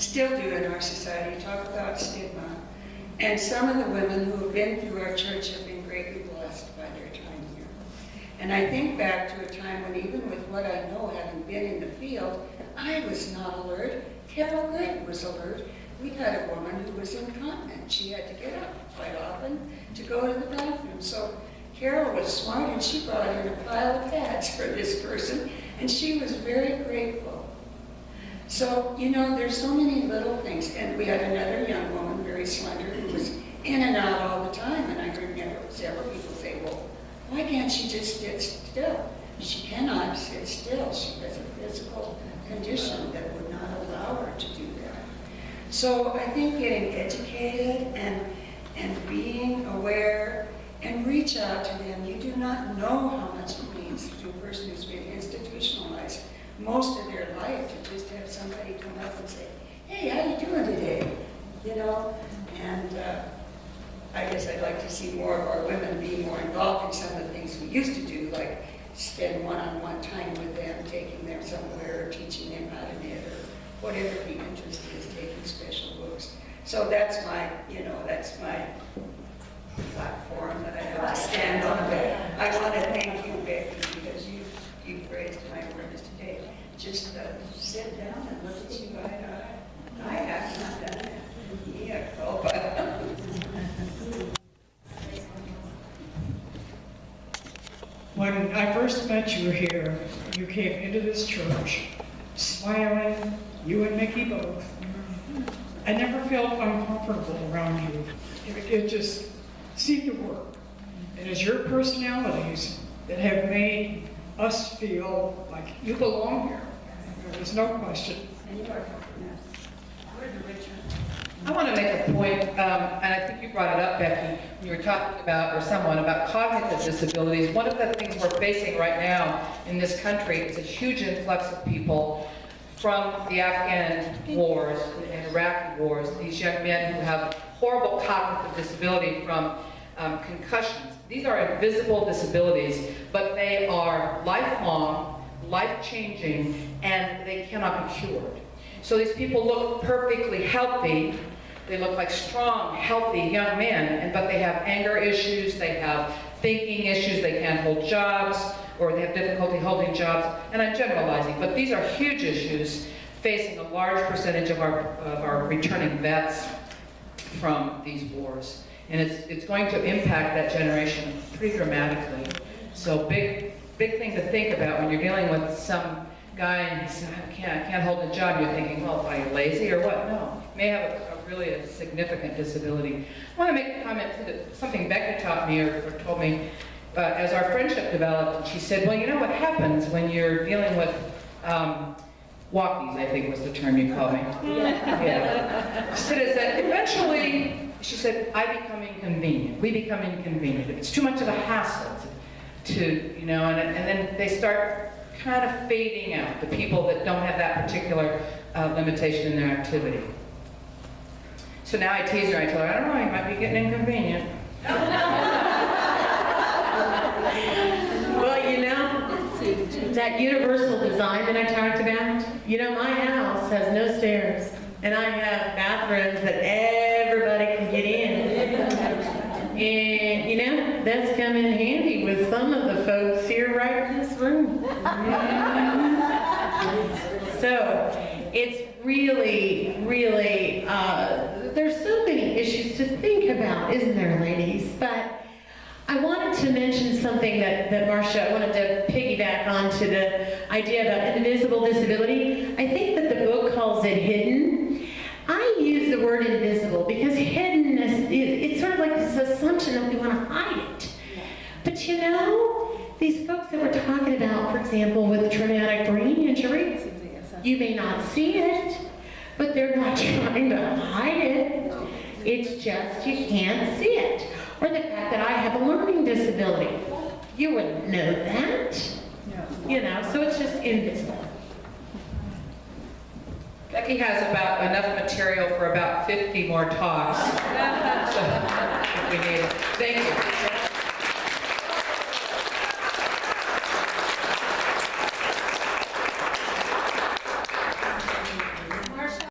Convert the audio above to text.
still do in our society, talk about stigma. And some of the women who have been through our church have been greatly blessed by their time here. And I think back to a time when, even with what I know, having been in the field, I was not alert. Carol Gregg was alert. We had a woman who was incontinent. She had to get up quite often to go to the bathroom. So Carol was smart, and she brought in a pile of pads for this person, and she was very grateful. So, you know, there's so many little things. And we had another young woman, very slender, who was in and out all the time. And I remember several people say, well, why can't she just sit still? She cannot sit still. She has a physical condition that would not allow her to do that. So I think getting educated and being aware and reach out to them. You do not know how much it means to a person who's been institutionalized most of their life to just have somebody come up and say, hey, how you doing today? You know, and I guess I'd like to see more of our women be more involved in some of the things we used to do, like spend one-on-one time with them, taking them somewhere, or teaching them how to knit, or whatever the interest is, taking special books. So that's my, you know, that's my platform that I have to stand on. But I want to thank you, Becky, because you've raised my awareness today. Just sit down and look at you eye to eye. I have not done it. Yeah, culpa. When I first met you here, you came into this church smiling, you and Mickey both. I never felt uncomfortable around you. It just seemed to work. And it's your personalities that have made us feel like you belong here. There's no question. And you are helping us. We're the Richard. I want to make a point, and I think you brought it up, Becky, when you were talking about, or someone, about cognitive disabilities. One of the things we're facing right now in this country is a huge influx of people from the Afghan wars and Iraqi wars, these young men who have horrible cognitive disability from concussions. These are invisible disabilities, but they are lifelong, life-changing, and they cannot be cured. So these people look perfectly healthy. They look like strong, healthy young men, but they have anger issues, they have thinking issues, they can't hold jobs, or they have difficulty holding jobs, and I'm generalizing, but these are huge issues facing a large percentage of our returning vets from these wars. And it's going to impact that generation pretty dramatically. So big thing to think about when you're dealing with some guy and he says, I can't hold a job. You're thinking, well, are you lazy or what? No, you may have really a significant disability. I want to make a comment to something Becky taught me or told me as our friendship developed. And she said, well, you know what happens when you're dealing with walkies, I think was the term you called me. Yeah. She said, is that eventually, she said, I become inconvenient. We become inconvenient. It's too much of a hassle to you know, and then they start kind of fading out, the people that don't have that particular limitation in their activity. So now I tease her, I tell her, I don't know, you might be getting inconvenient. Well, you know, that universal design that I talked about, you know, my house has no stairs, and I have bathrooms that everybody can get in. And, you know, that's come in handy with some of the folks here right in this room. So, it's really, really, there's so many issues to think about, isn't there, ladies? But I wanted to mention something that Marcia, I wanted to piggyback onto the idea about invisible disability. I think that the book calls it hidden. I use the word invisible because hiddenness, it's sort of like this assumption that we want to hide it. But you know, these folks that we're talking about, for example, with traumatic brain injury, you may not see it, but they're not trying to hide it. It's just you can't see it. Or the fact that I have a learning disability. You wouldn't know that. You know, so it's just invisible. Becky has about enough material for about 50 more talks. So, if we need it. Thank you.